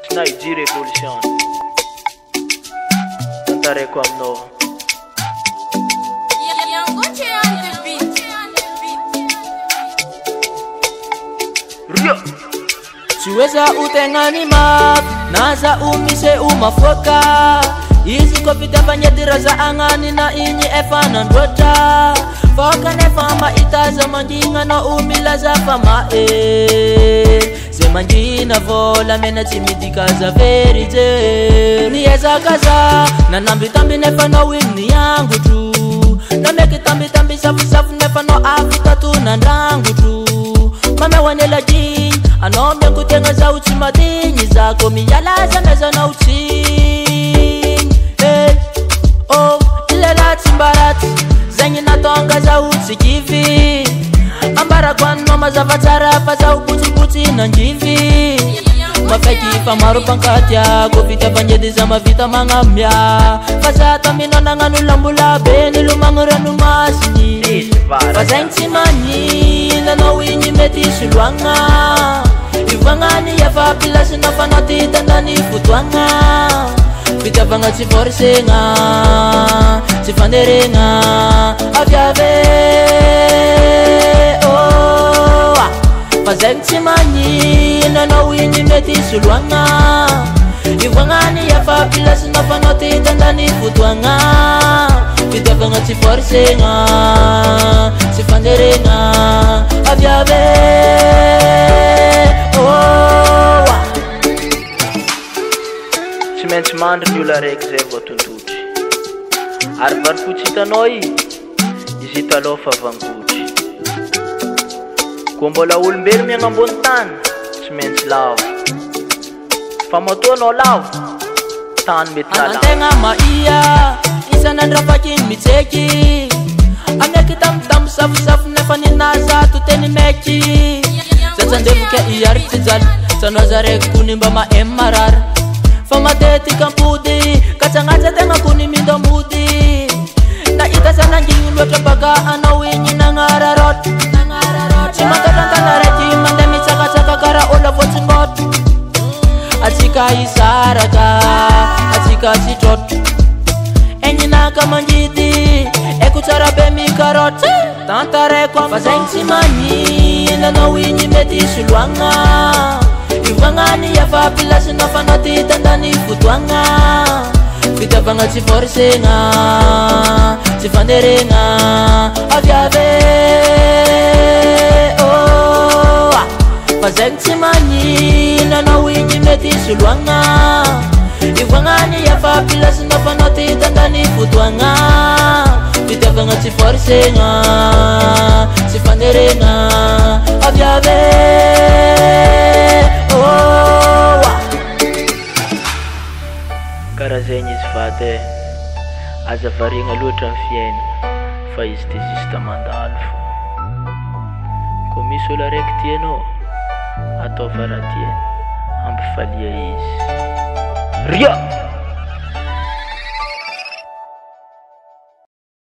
Snaigi Revolution Tantareko aminao Rio siweza utengani map naza umise umafoka izi kopita banyedira za angani na inyi efana ndota foka nefama itaza manjinga no umila za fama zemanjina vola mena timidika za verite nieza kaza na nambi tambi nefano wini yangu tu na meki tambi tambi safu safu nefano afita tu na ndangu tu mame wanela jini anombe kutenga za uchimadini zako miyalaza meza na uchini hey, oh, ilela timbarati zenye natonga za uchikivi ambara kwa noma za vatarafa za ukuti na njivi mafeki famaru pankatya kufita panjedi za mavita mangamya fasata minona nganu lambula beni lumangura numasini fazenchi manyi lano winyi meti sulwanga ivangani ya fapila sinafana titandani futwanga fita vanga chiforsenga chifanderenga avyave fazenchi manyi lano winyi meti sulwanga ivangani ya fapila sinafana titandani futwanga fita vanga chiforsenga chifanderenga avyave Tsy mandry ny olo araiky zay vao tontotry ary varifotsy hitanao izy hitaloha fa vangotry koa mbola olombelo miagna ambony tany tsy maintsy lavo fa matoanao lavo tany mety lalana maia isan'andrafakiny mitseky ameky tamitamu safosafu nefa ninaza toteny meky tsatsandevoka iary tsijaly tsanoaza raiky kony mba mahem marary fa matety kampody katsangatsa tegna kony mindomody na ita sananginy loatra baka anao igny nagnararot tsy mangatantana raiky mande mitsakatsaka kara olo voatsingot atsika isaraka atsika sitrot enyinaka mangidy eko tsara be mikarot tantareko fa zegny tsy manina anao igny mety soloagna ivangani ya fapila sinafana titandani futwanga fitavanga chiforsenga chifanderenga avyave oh fazeng chimanyina na winyi meti sulwanga ivangani ya fapila sinafana titandani futwanga fitavanga chiforsenga chifanderenga avyave karaha zegny izy vady aza variagna loatra ny fiainana fa izy ty zista mandalo fo koa misy olo araiky tianao atao varadiany ampifalia izy ria